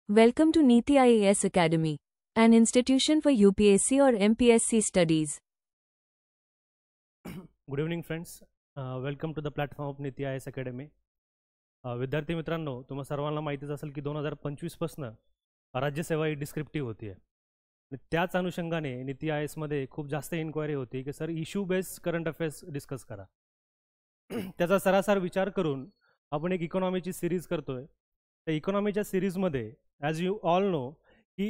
Welcome to Niti IAS Academy, an institution for UPSC or MPSC studies. Good evening friends, welcome to the platform of Niti IAS academy. विद्यार्थी मित्रांनो, तुम्हा सर्वांना माहितीच असेल की 2025पासून राज्यसेवा ही descriptive होती आहे. त्याच अनुषंगाने नीती IASमध्ये खूप जास्त इन्क्वायरी होती की sir issue based current affairs discuss करा. त्याचा सरासर विचार करून आपण एक इकॉनॉमीची सिरीज करतोय. त्या इकॉनॉमीच्या सिरीजमध्ये ॲज यू ऑल नो की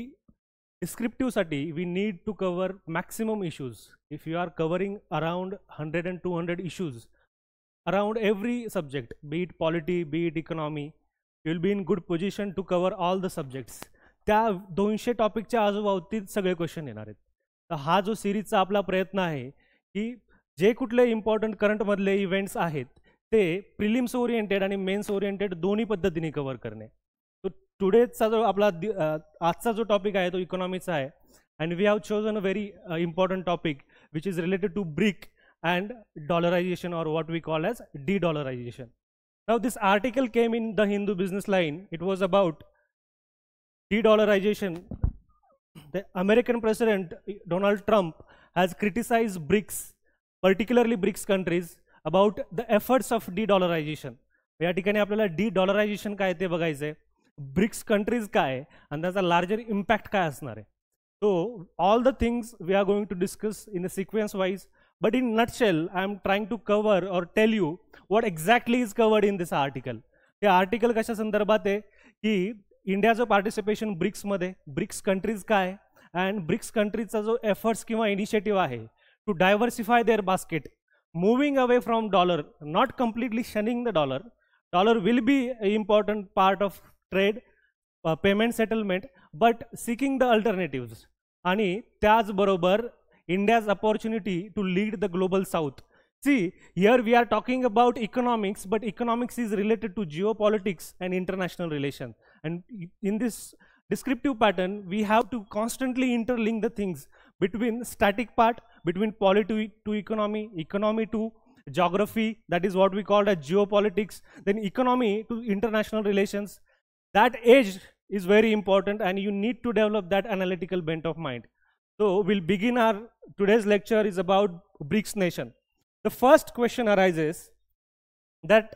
डिस्क्रिप्टिव्हसाठी we need to cover maximum issues. If you are covering around 100 and 200 issues around every subject, be it polity, be it economy, you will be in good position to cover all the subjects. त्या 200 टॉपिकच्या आजूबाजूत सगळे question येणार आहेत. तर हा जो सिरीजचा आपला प्रयत्न आहे की जे कुठले इम्पॉर्टंट करंटमधले इव्हेंट्स आहेत ते प्रिलिम्स ओरिएंटेड आणि मेन्स ओरिएंटेड दोन्ही पद्धतीने कव्हर करणे. तो टुडेचा जो आपला आजचा जो टॉपिक आहे तो इकॉनॉमीचा आहे. And we have chosen a very important topic which is related to BRIC and dollarization, or what we call as de-dollarization. Now this article came in the Hindu Business Line. It was about de-dollarization. The American President Donald Trump has criticized BRICS, particularly BRICS countries, about the efforts of de-dollarization. या ठिकाणी आपल्याला de-dollarization काय ते बघायचंय, BRICS countries काय आणि त्याचा larger impact काय असणार आहे. So all the things we are going to discuss in the sequence wise. But in nutshell, I am trying to cover or tell you what exactly is covered in this article. हे article कशा संदर्भात आहे की इंडियाचं participation ब्रिक्समध्ये, BRICS countries काय and BRICS कंट्रीजचा जो एफर्ट्स किंवा इनिशिएटिव्ह आहे to diversify their basket, moving away from dollar, not completely shunning the dollar. Dollar will be important part of trade, payment settlement, but seeking the alternatives. आणि त्याचबरोबर India's opportunity to lead the global south. See, here we are talking about economics, but economics is related to geopolitics and international relations. And in this descriptive pattern, we have to constantly interlink the things between static part, between polity to economy, economy to geography, that is what we call as geopolitics, then economy to international relations. That edge is very important and you need to develop that analytical bent of mind. So we'll begin today's lecture is about BRICS nation. The first question arises that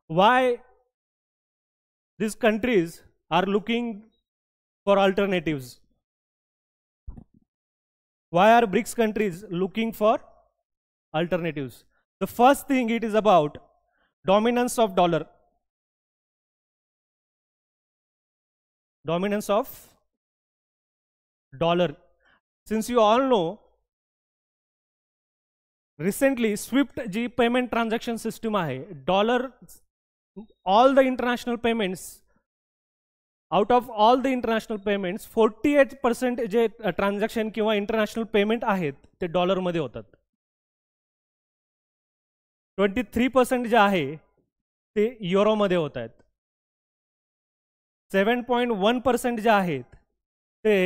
why these countries are looking for alternatives. Why are BRICS countries looking for alternatives? The first thing it is about dominance of dollar. Dominance of dollar. Since you all know, recently SWIFT ji payment transaction system आहे, dollar, all the international payments, out of all the international payments 48% J transaction किंवा international payment आहेत ते डॉलरमध्ये होतात. 23% जे आहे ते युरोमध्ये होत आहेत. 7.1% जे आहेत ते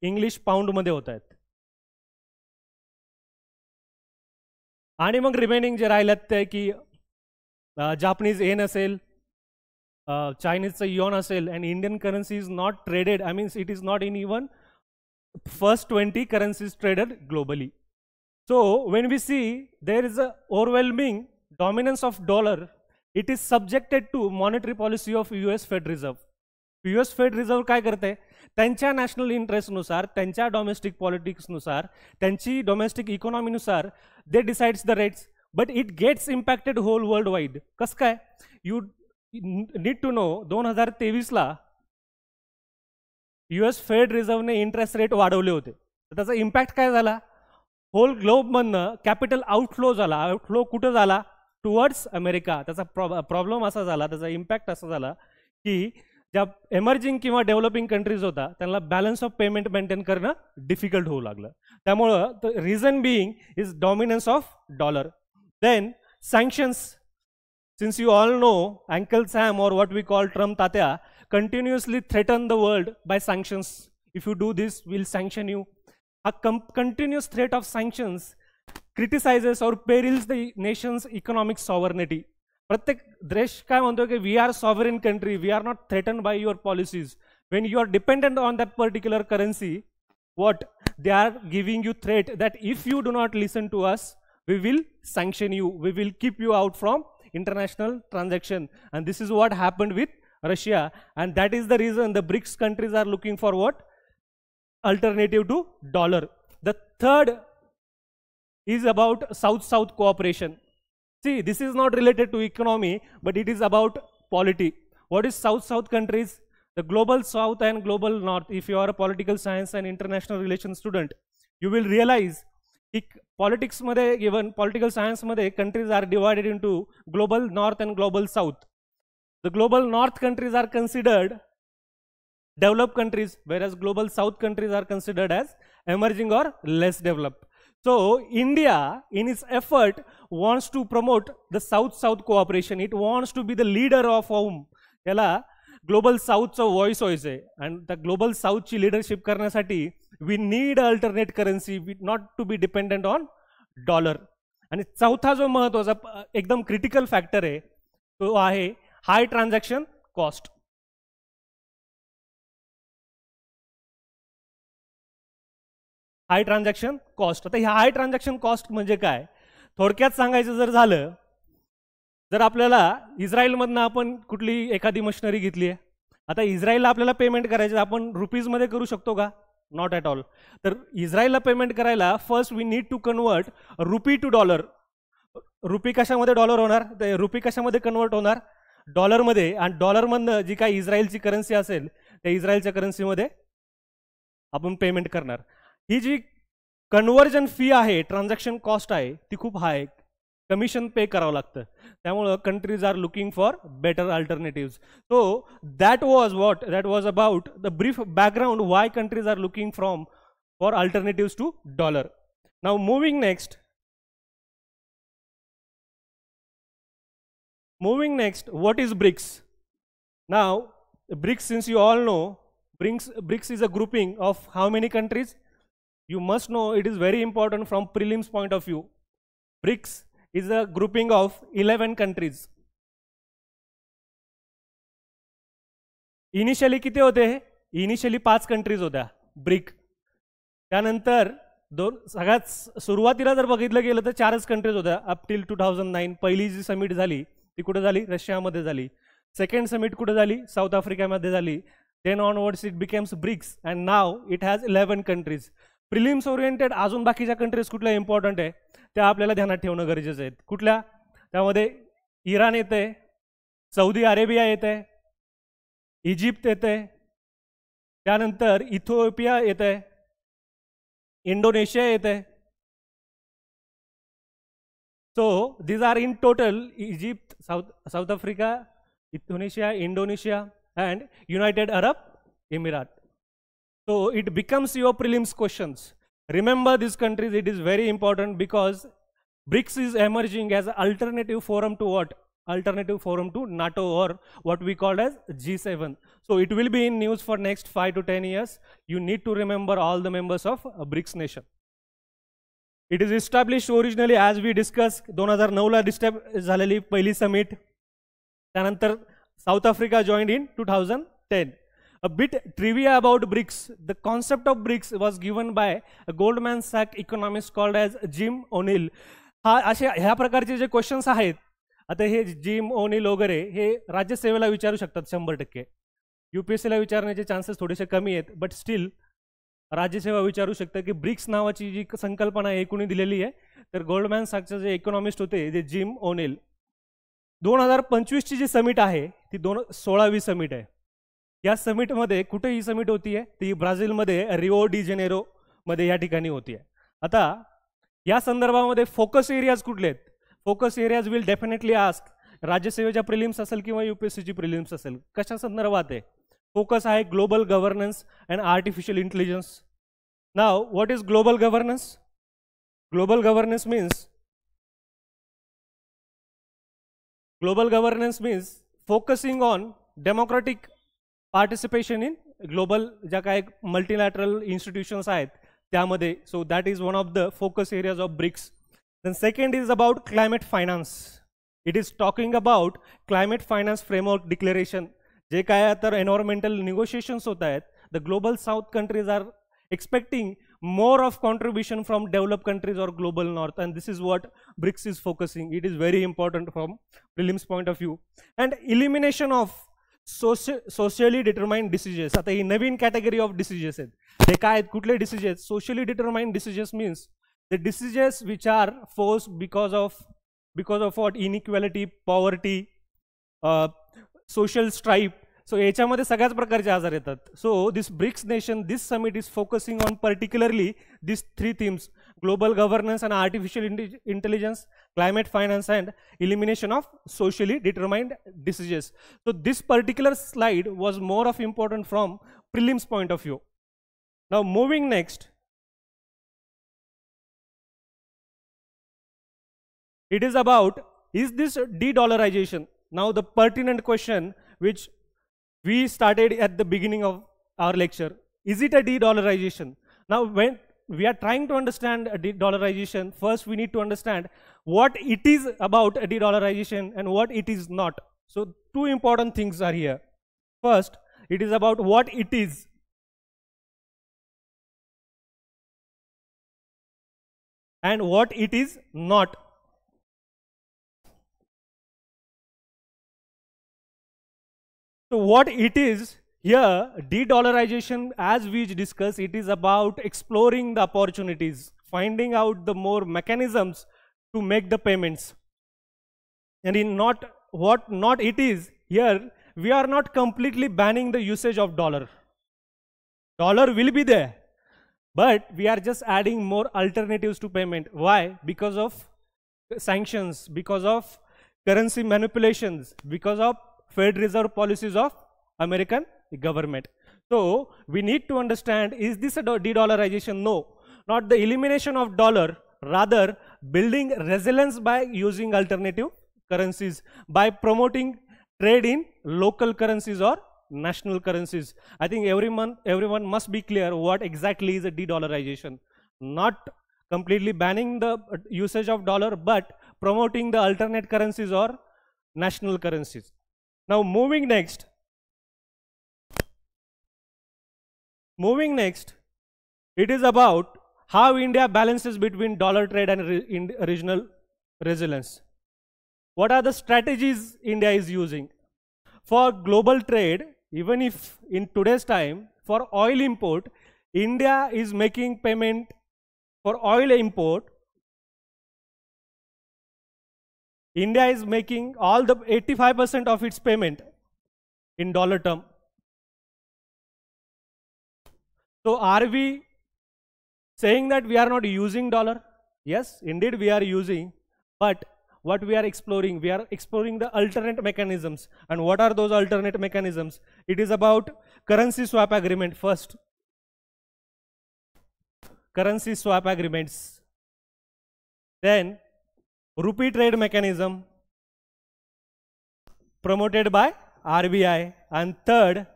इंग्लिश पाऊंडमध्ये होत आहेत. आणि मग रिमेनिंग जे राहिल्यात ते की जापनीज येन असेल, चायनीजचं युऑन असेल, and Indian currency is not traded. I means it is not in even first 20 currencies traded globally. So when we see there is a overwhelming dominance of dollar, it is subjected to monetary policy of US Fed Reserve. US Fed Reserve काय करते, त्यांच्या national इंटरेस्टनुसार, त्यांच्या domestic पॉलिटिक्सनुसार, त्यांची domestic इकॉनॉमीनुसार they decides the rates, but it gets impacted whole world wide. कसं काय, you need to know 2023ला US फेड रिझर्वने इंटरेस्ट रेट वाढवले होते. तर त्याचा इम्पॅक्ट काय झाला, होल ग्लोबमधनं कॅपिटल आउटफ्लो झाला. आउटफ्लो कुठं झाला, टुवर्ड्स अमेरिका. त्याचा प्रॉब्लेम असा झाला, त्याचा इम्पॅक्ट असा झाला की ज्या एमर्जिंग किंवा डेव्हलपिंग कंट्रीज होता त्यांना बॅलन्स ऑफ पेमेंट मेंटेन करणं डिफिकल्ट होऊ लागलं. त्यामुळं reason being is dominance of dollar. Then sanctions. Since you all know uncle Sam or what we call Trump तात्या continuously threaten the world by sanctions. If you do this will sanction you. हा continuous threat of sanctions criticises or perils the nation's economic sovereignty. प्रत्येक देश काय म्हणतो की we are sovereign country, we are not threaten by your policies, When you are dependent on that particular currency, what they are giving you threat that if you do not listen to us, we will sanction you, we will keep you out from international transaction. And this is what happened with Russia, and that is the reason the BRICS countries are looking for what? Alternative to dollar. The third is about South-South cooperation. See, this is not related to economy, but it is about polity. What is South-South countries? The global South and global North. If you are a political science and international relations student, you will realize politics madhe, given political science madhe, countries are divided into global North and global South. The global North countries are considered developed countries, whereas global South countries are considered as emerging or less developed. So India, in its effort, wants to promote the South-South cooperation. It wants to be the leader of whom? Yala global South's voice hoise, and the global South ची leadership करण्यासाठी we need alternate currency, not to be dependent on dollar. आणि चौथा जो महत्त्वाचा एकदम critical factor आहे तो आहे high transaction cost. हाय ट्रान्झॅक्शन कॉस्ट. आता ह्या हाय ट्रान्झॅक्शन कॉस्ट म्हणजे काय? थोडक्यात सांगायचं जर झालं, जर आपल्याला इस्रायलमधनं आपण कुठली एखादी मशिनरी घेतली आहे, आता इस्रायलला आपल्याला पेमेंट करायचं, आपण रुपीजमध्ये करू शकतो का? Not at all. तर इस्रायलला पेमेंट करायला first we need to convert rupee to dollar. Rupee कशामध्ये डॉलर होणार? ते रुपी कशामध्ये कन्वर्ट होणार? डॉलरमध्ये. आणि डॉलरमधनं जी काही इस्रायलची करन्सी असेल त्या इस्रायलच्या करन्सीमध्ये आपण पेमेंट करणार. ही जी कन्वर्जन फी आहे, ट्रान्झॅक्शन कॉस्ट आहे, ती खूप हाय, कमिशन पे करावं लागतं. त्यामुळं countries are looking for better alternative. So that was about the brief background why countries are looking for alternative to dollar. Now moving next, what is BRICS? Now BRICS, since you all know, BRICS is a grouping of how many countries? You must know, it is very important from prelims point of view. BRICS is a grouping of 11 countries. Initially किती होते? Initially 5 countries होत्या brick. त्यानंतर सगळ्यात सुरुवातीला जर बघितलं गेलं तर 4च कंट्रीज होत्या अप टिल 2009. पहिली जी समिट झाली ती कुठे झाली? रशियामध्ये झाली. सेकंड समिट कुठे झाली? साऊथ आफ्रिकामध्ये झाली. Then onwards it becomes BRICS and now it has 11 countries. Prelims oriented अजून बाकीच्या कंट्रीज कुठल्या इम्पॉर्टंट आहे त्या आपल्याला ध्यानात ठेवणं गरजेचं आहे. कुठल्या? त्यामध्ये इराण येते, सौदी अरेबिया येते, इजिप्त येते, त्यानंतर इथिओपिया येते, इंडोनेशिया येते. So these are in total Egypt, South Africa, Indonesia, and United Arab Emirates. So it becomes your prelims questions. Remember these countries, it is very important because BRICS is emerging as an alternative forum to what? Alternative forum to NATO, or what we call as G7. So it will be in news for next 5 to 10 years. You need to remember all the members of a BRICS nation. It is established originally, as we discussed, 2009 ला झालेली पहिली summit. त्यानंतर south Africa joined in 2010. A bit trivia about BRICS. The concept of BRICS was given by a Goldman Sachs economist called as Jim O'Neill. ह्या प्रकारचे जे questions आहेत, आता हे gym O'Neill वगैरे हे राज्यसेवेला विचारू शकतात 100%. UPSCला विचारण्याचे चान्सेस थोडेसे कमी आहेत, बट स्टील राज्यसेवा विचारू शकतं की ब्रिक्स नावाची जी संकल्पना आहे कोणी दिलेली आहे, तर गोल्डमॅन सॅक्सचे जे इकॉनॉमिस्ट होते जे जिम ओनेल. 2025ची जी समिट आहे ती 16वी समिट आहे. या समिटमध्ये कुठे ही समिट होतीये? ती ब्राझीलमध्ये रिओ डी जेनेरो मध्ये या ठिकाणी होतीये. आता या संदर्भामध्ये फोकस एरियाज कुठले आहेत? Focus areas will definitely ask राज्यसेवेच्या प्रिलिम्स असेल किंवा UPSCची प्रिलिम्स असेल, कशा संदर्भात आहे? फोकस आहे global governance and artificial intelligence. Now what is global governance? Global governance means focusing on democratic participation in global ज्या काही मल्टीलॅटरल इन्स्टिट्यूशन्स आहेत त्यामध्ये. So that is one of the focus areas of BRICS. Then second is about climate finance. It is talking about climate finance framework declaration. जे काय तर environmental negotiations होत आहेत, the global south countries are expecting more of contribution from developed countries or global north, and this is what BRICS is focusing. It is very important from prelims point of view. And elimination of socially determined diseases. आता ही नवीन category of diseases आहेत. ते काय आहेत, कुठले diseases? Socially determined diseases means the diseases which are forced because of what? Inequality, poverty, social strife. सो याच्यामध्ये सगळ्याच प्रकारचे आजार येतात. So this BRICS nation, this summit is focusing on particularly this 3 themes: global governance and artificial intelligence, climate finance, and elimination of socially determined diseases. So this particular slide was more of important from prelims point of view. Now moving next, it is about, is this de-dollarization? Now the pertinent question which we started at the beginning of our lecture, is it a de-dollarization? Now when we are trying to understand a de-dollarization, first we need to understand what it is about a de-dollarization and what it is not. So 2 important things are here. First, it is about what it is. And what it is not. So what it is here, de-dollarization, as we discussed, it is about exploring the opportunities, finding out the more mechanisms to make the payments. And in what not it is, here we are not completely banning the usage of dollar. Dollar will be there, but we are just adding more alternatives to payment. Why? Because of sanctions, because of currency manipulations, because of Fed Reserve policies of American government. So we need to understand, is this a de-dollarization? No, not the elimination of dollar, rather building resilience by using alternative currencies, by promoting trade in local currencies or national currencies. I think everyone must be clear what exactly is a de-dollarization. Not completely banning the usage of dollar, but promoting the alternate currencies or national currencies. Now moving next, it is about how India balances between dollar trade and regional resilience. What are the strategies India is using? For global trade, even if in today's time, for oil import, India is making payment for oil import. India is making all the 85% of its payment in dollar term. So are we saying that we are not using dollar? Yes, indeed we are using, but what we are exploring the alternate mechanisms. And what are those alternate mechanisms? It is about currency swap agreement first. Currency swap agreements. Then rupee trade mechanism promoted by RBI, and third,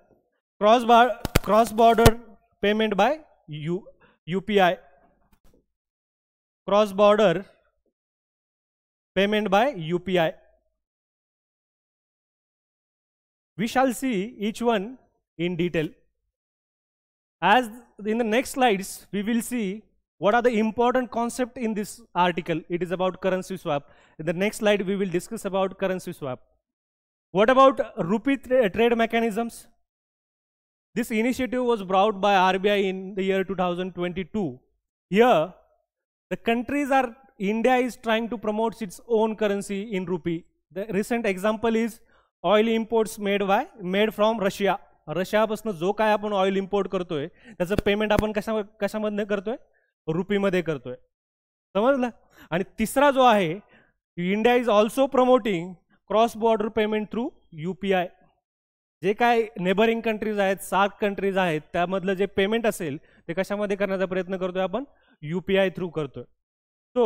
cross-border payment by UPI. Cross-border payment by UPI. We shall see each one in detail. As in the next slides, we will see what are the important concepts in this article. It is about currency swap. In the next slide, we will discuss about currency swap. What about rupee trade mechanisms? This initiative was brought by RBI in the year 2022. Here, the India is trying to promote its own currency in rupee. The recent example is oil imports made from Russia. रशियापासून जो काय आपण oil import करतोय त्याचं payment आपण कशामध्ये करतोय, रुपीमध्ये करतोय. समजलं? आणि तिसरा जो आहे, India is also promoting cross border payment through UPI. जे काय नेबरिंग कंट्रीज आहेत, सार्क कंट्रीज आहेत, त्यामधलं जे पेमेंट असेल ते कशामध्ये करण्याचा प्रयत्न करतोय आपण, UPI थ्रू करतोय. So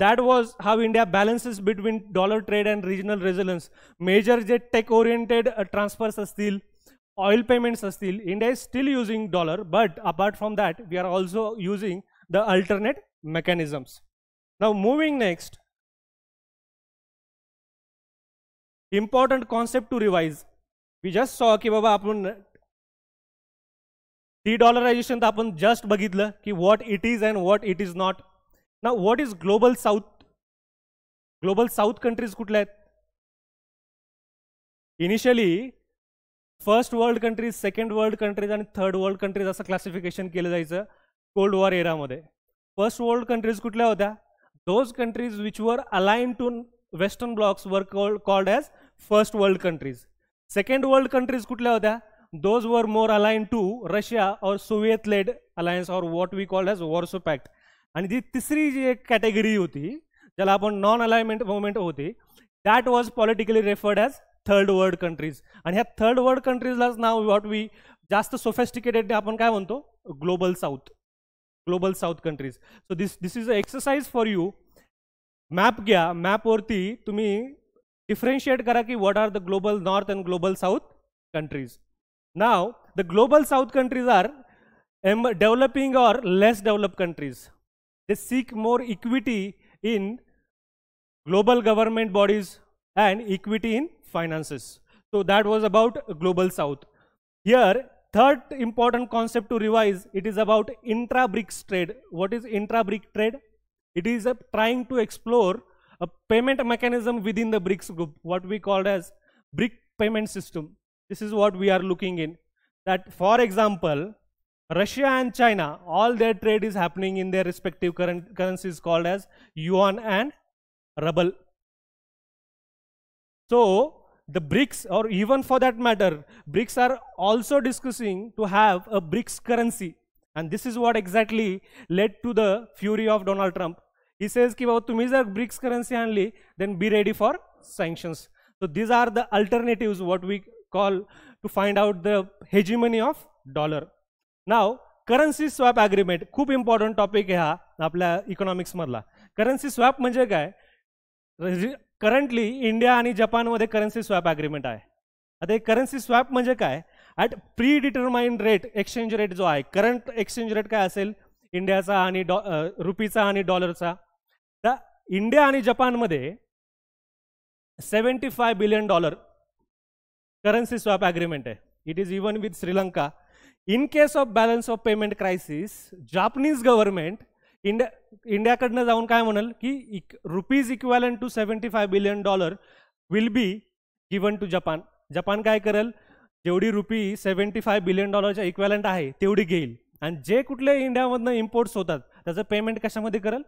that was how India balances between dollar trade and regional resilience. Major जे टेक ओरिएंटेड ट्रान्सफर्स असतील, oil payments astil, India is still using dollar, but apart from that, we are also using the alternate mechanisms. Now moving next, important concept to revise. We just saw की बाबा आपण dedollarisation तर आपण just बघितलं की what it is and what it is not. ना what is global south? Global south countries कुठल्या आहेत? Initially first world countries, second world countries आणि थर्ड वर्ल्ड कंट्रीज असं क्लासिफिकेशन केलं जायचं कोल्ड वॉर एरामध्ये. फर्स्ट वर्ल्ड कंट्रीज कुठल्या होत्या? Those countries which were align to western blocs were called as first world countries. Second world countries कुठल्या होत्या? Those were more align to Russia or Soviet led alliance or what we called as Warsaw Pact. आणि ती तिसरी जी एक category होती ज्याला आपण नॉन अलाइनमेंट मुवमेंट होती, that was politically referred as third world countries. आणि ह्या थर्ड वर्ल्ड कंट्रीजलाच नाव व्हॉट वी जास्त सोफेस्टिकेटेड आपण काय म्हणतो? Global south. Global south countries. So this is a exercise for you. Map घ्या, मॅपवरती तुम्ही डिफरेन्शिएट करा की what are the global north and global south countries. Now the global south countries are developing or less develop countries. They seek more equity in global government bodies and equity in finances. So that was about global south. Here third important concept to revise, it is about intra-BRICS trade. What is intra-BRICS trade? It is trying to explore a payment mechanism within the BRICS group, what we called as BRIC payment system. This is what we are looking in. That for example, Russia and China, all their trade is happening in their respective currencies called as yuan and ruble. So the BRICS, or even for that matter, BRICS are also discussing to have a BRICS currency. And this is what exactly led to the fury of Donald Trump. He says ki baba tumhi jar BRICS currency आणली, then be ready for sanctions. So these are the alternatives what we call to find out the hegemony of dollar. Now currency swap agreement खूप important topic आहे हा आपल्या economics मधला. Currency swap म्हणजे काय? Currently India आणि जपानमध्ये currency swap agreement आहे. आता हे करन्सी स्वॅप म्हणजे काय? At pre determined rate, exchange rate जो आहे, करंट एक्सचेंज रेट काय असेल इंडियाचा आणि रुपीचा आणि डॉलरचा. तर इंडिया आणि जपानमध्ये $75 billion करन्सी स्वॅप ॲग्रीमेंट आहे. It is even with Sri Lanka. In case of balance of payment crisis, Japanese government इंडियाकडनं जाऊन काय म्हणाल की rupees equivalent to $75 billion will be given to Japan. Japan काय करेल? जेवढी रुपी $75 billion इक्वॅलंट आहे तेवढी घेईल आणि जे कुठले इंडियामधनं इम्पोर्ट्स होतात त्याचं पेमेंट कशामध्ये करेल?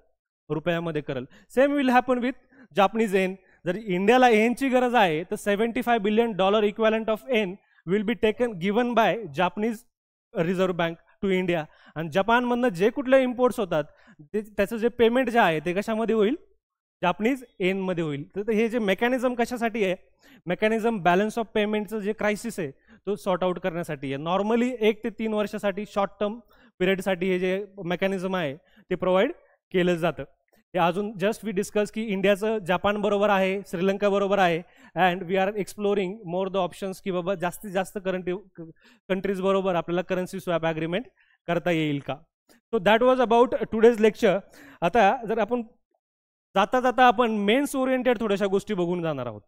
रुपयामध्ये करेल. Same will happen with Japanese yen. जर इंडियाला एनची गरज आहे तर $75 billion equivalent of yen will be taken given by Japanese reserve bank to India. आणि जपानमधनं जे कुठले इम्पोर्ट्स होतात त्याचं जे पेमेंट जे आहे ते कशामध्ये होईल? जापनीज एनमध्ये होईल. तर हे जे मेकॅनिझम कशासाठी आहे? मेकॅनिझम बॅलन्स ऑफ पेमेंटचं जे क्रायसिस आहे तो सॉर्ट आउट करण्यासाठी आहे. नॉर्मली 1 ते 3 वर्षासाठी शॉर्ट टर्म पिरियडसाठी हे जे मेकॅनिझम आहे ते प्रोव्हाइड केलं जातं. ते अजून जस्ट वी डिस्कस की इंडियाचं जापान बरोबर आहे, श्रीलंका बरोबर आहे, and we are exploring more the options की बाबा जास्तीत जास्त कंट्रीज बरोबर आपल्याला करन्सी स्वॅप ॲग्रीमेंट करता येईल का. सो that was about today's lecture. आता जर आपण जाता जाता आपण मेन्स ओरिएंटेड थोड्याशा गोष्टी बघून जाणार आहोत.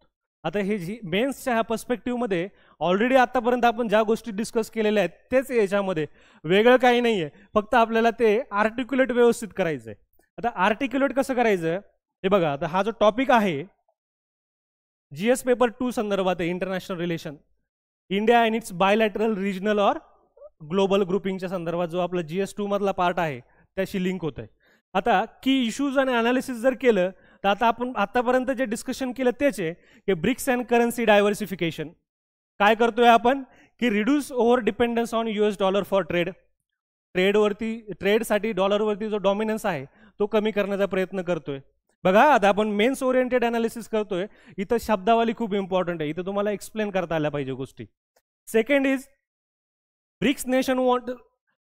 आता हे जी मेन्सच्या ह्या पर्स्पेक्टिव्हमध्ये ऑलरेडी आतापर्यंत आपण ज्या गोष्टी डिस्कस केलेल्या आहेत तेच याच्यामध्ये, वेगळं काही नाही आहे. फक्त आपल्याला ते आर्टिक्युलेट व्यवस्थित करायचं आहे. आता आर्टिक्युलेट कसं करायचं हे बघा. आता हा जो टॉपिक आहे GS पेपर 2 संदर्भात आहे, international relation, India and it's bilateral regional और ग्लोबल ग्रुपिंगच्या संदर्भात जो आपला GS2 मधला पार्ट आहे त्याशी लिंक होत आहे. आता की इश्यूज आणि अनालिसिस जर केलं तर आता आपण आतापर्यंत जे डिस्कशन केलं तेच आहे की ब्रिक्स अँड करन्सी डायव्हर्सिफिकेशन. काय करतोय आपण की reduce over dependence on US dollar for trade. ट्रेडसाठी डॉलरवरती जो डॉमिनन्स आहे तो कमी करण्याचा प्रयत्न करतोय. बघा आता आपण मेन्स ओरिएंटेड अनालिसिस करतोय, इथं शब्दावली खूप इम्पॉर्टंट आहे, इथं तुम्हाला एक्सप्लेन करता आल्या पाहिजे गोष्टी. Second is BRICS nation want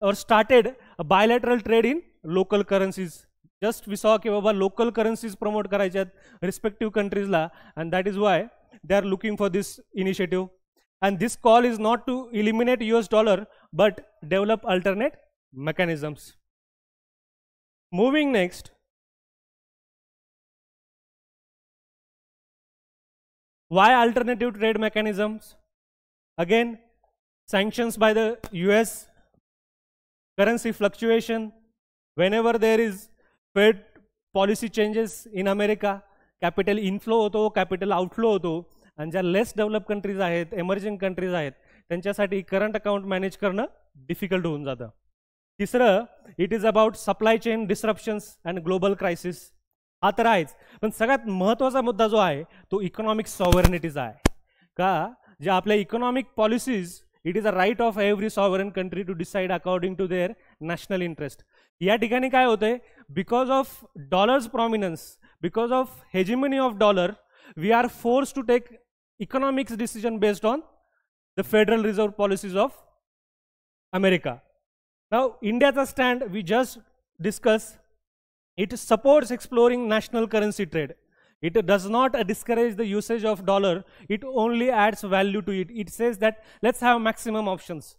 or started bilateral trade in local currencies. Just we saw की बाबा लोकल करन्सीज प्रमोट करायच्या आहेत रिस्पेक्टिव्ह कंट्रीजला, and that is why they are looking for this initiative. And this call is not to eliminate US dollar but develop alternate mechanisms. Moving next, why alternative trade mechanisms? Again, sanctions by the US, currency fluctuation. Whenever there is Fed policy changes in America, capital inflow होतो, capital outflow होतो, आणि ज्या less develop countries आहेत, emerging countries आहेत, त्यांच्यासाठी current account manage करणं difficult होऊन जातं. तिसरं, it is about supply chain disruptions and global crisis. हा तर आहेच, पण सगळ्यात महत्त्वाचा मुद्दा जो आहे तो इकॉनॉमिक सॉव्हरेनिटीचा आहे. का जे आपल्या economic policies, it is a right of every sovereign country to decide according to their national interest. या ठिकाणी काय होतंय, because of dollar's prominence, because of hegemony of dollar, we are force to take economics decision based on the Federal Reserve policies of America. Now इंडियाचा stand we just discuss. It supports exploring national currency trade. It does not discourage the usage of dollar. It only adds value to it. It says that let's have maximum options.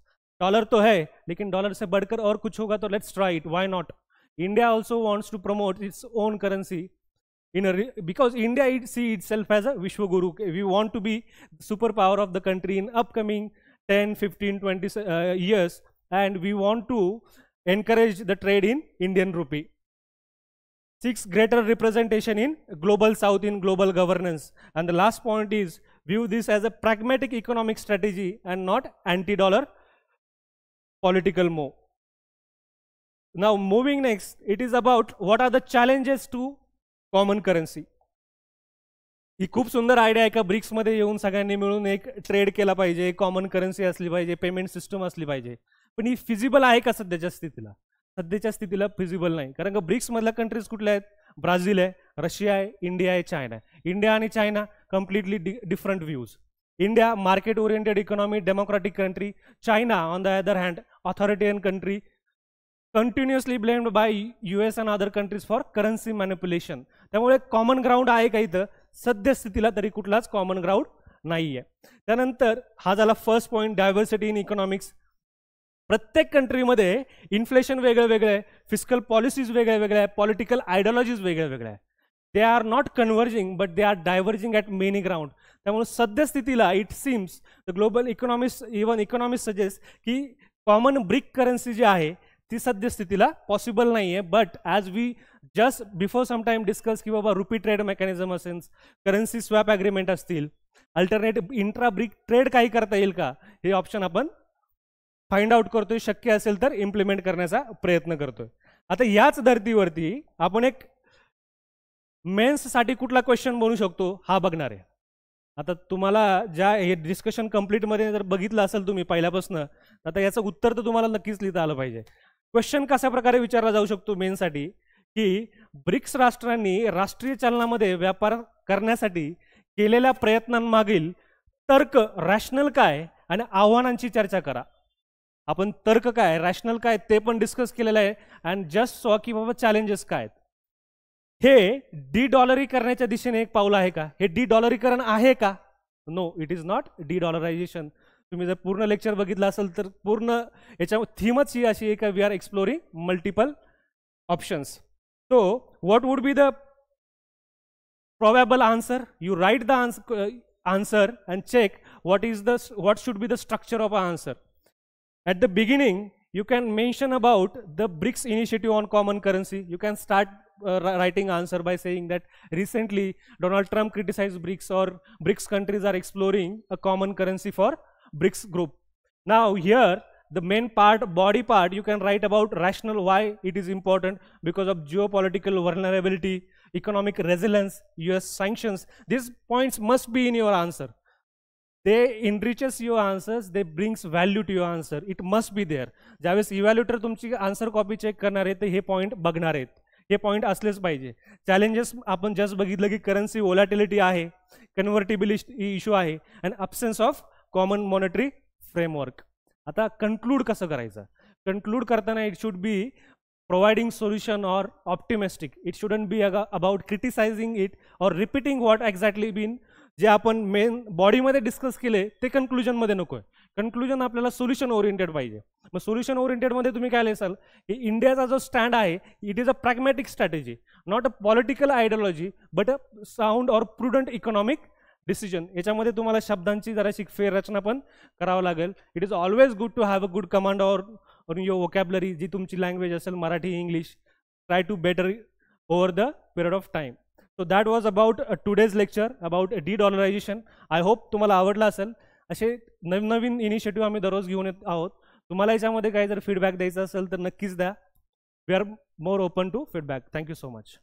Dollar तो है, लेकिन dollar से बढ़कर और कुछ होगा तो let's try it. Why not? India also wants to promote its own currency because India see itself as a Vishwaguru. We want to be superpower of the country in upcoming 10, 15, 20 years, and we want to encourage the trade in Indian rupee. 6, greater representation in global south in global governance. And the last point is, view this as a pragmatic economic strategy and not anti-dollar political move. Now moving next, it is about what are the challenges to common currency. ही खूप सुंदर idea आहे का BRICS मध्ये येऊन सगळ्यांनी मिळून एक trade केला पाहिजे, कॉमन करन्सी असली पाहिजे, पेमेंट सिस्टम असली पाहिजे. पण ही फिजिबल आहे का सध्याच्या स्थितीला? सध्याच्या स्थितीला फिजिबल नाही. कारण का ब्रिक्स मधल्या कंट्रीज कुठल्या आहेत? ब्राझील आहे, रशिया आहे, इंडिया आहे, चायना आहे. इंडिया आणि China completely different views. India market oriented economy, democratic country. China on the other hand authoritarian country, continuously blamed by US and other countries for currency manipulation. त्यामुळे common ground आहे का इथं? सध्या स्थितीला तरी कुठलाच कॉमन ग्राउंड नाही आहे. त्यानंतर हा झाला first point, diversity in economics. प्रत्येक कंट्रीमध्ये इन्फ्लेशन वेगळं वेगळं आहे, फिस्कल पॉलिसीज वेगळ्या वेगळ्या आहे, पॉलिटिकल आयडिओलॉजीज वेगळ्या वेगळ्या आहे. They are not converging but they are diverging at many ground. त्यामुळे सध्या स्थितीला it seems the global economist, even economist suggest की कॉमन ब्रिक करन्सी जी आहे ती सध्या स्थितीला पॉसिबल नाही आहे. But as we just before some time discuss की बाबा रुपी ट्रेड मेकॅनिझम असेल, करन्सी स्वॅप ॲग्रीमेंट असतील, अल्टरनेटिव्ह इंट्रा ब्रिक ट्रेड काही करता येईल का, हे ऑप्शन आपण फाइंड आउट करतोय. शक्य असेल तर इम्प्लिमेंट करण्याचा प्रयत्न करतोय. आता याच धर्तीवरती आपण एक मेन्ससाठी कुठला क्वेश्चन बनवू शकतो हा बघणार आहे. आता तुम्हाला ज्या हे डिस्कशन कंप्लीटमध्ये जर बघितलं असेल तुम्ही पहिल्यापासून, आता याचं उत्तर तर तुम्हाला नक्कीच लिहिता आलं पाहिजे. क्वेश्चन कशा प्रकारे विचारला जाऊ शकतो मेन्ससाठी की ब्रिक्स राष्ट्रांनी राष्ट्रीय चलनामध्ये व्यापार करण्यासाठी केलेल्या प्रयत्नांमागील तर्क, रॅशनल काय आणि आव्हानांची चर्चा करा. आपण तर्क काय, रॅशनल काय ते पण डिस्कस केलेलं आहे, अँड जस्ट सॉ की बाबा चॅलेंजेस काय आहेत. हे डी डॉलरीकरणाच्या दिशेने एक पाऊल आहे का? हे डी डॉलरीकरण आहे का? No, it is not dedollarisation. तुम्ही जर पूर्ण लेक्चर बघितलं असेल तर पूर्ण याच्या थीमच ही अशी आहे का we are exploring multiple options. So what would be the probable answer? You write the answer and check what should be the structure of an answer. At the beginning, you can mention about the BRICS initiative on common currency. You can start writing answer by saying that recently Donald Trump criticized BRICS, or BRICS countries are exploring a common currency for BRICS group. Now here, the main part, body part, you can write about rational why it is important, because of geopolitical vulnerability, economic resilience, US sanctions. These points must be in your answer. They enriches your answers, they brings value to your answer. It must be there. ज्यावेळेस इव्हॅल्युएटर तुमची answer copy check करणार आहे तर हे point बघणार आहेत. हे point असलेच पाहिजे. Challenges आपण जस्ट बघितलं की करन्सी व्होलॅटिलिटी आहे, कन्व्हर्टिबिलिटी इश्यू आहे, and absence of common monetary framework. आता कन्क्लूड कसं करायचं? कन्क्लूड करताना it should be providing solution or optimistic. It shouldn't be about criticising it or repeating what exactly been जे आपण मेन बॉडीमध्ये discuss केले ते कन्क्लुजनमध्ये नको आहे. कन्क्लुजन आपल्याला सोल्युशन ओरिएंटेड पाहिजे. मग सोल्युशन ओरिएंटेडमध्ये तुम्ही काय लिहाल की इंडियाचा जो स्टँड आहे it is a pragmatic strategy, not a political ideology but a sound or prudent economic decision याच्यामध्ये तुम्हाला शब्दांची जराशी फेररचना पण करावं लागेल. It is always good to have a good command or your vocabulary, जी तुमची लँग्वेज असेल Marathi English. Try to better over the period of time. So that was about today's lecture about dedollarisation. I hope तुम्हाला आवडलं असेल. असे नवीन initiative आम्ही दररोज घेऊन येत आहोत. तुम्हाला याच्यामध्ये काही जर फीडबॅक द्यायचा असेल तर नक्कीच द्या. We are more open to feedback. Thank you so much.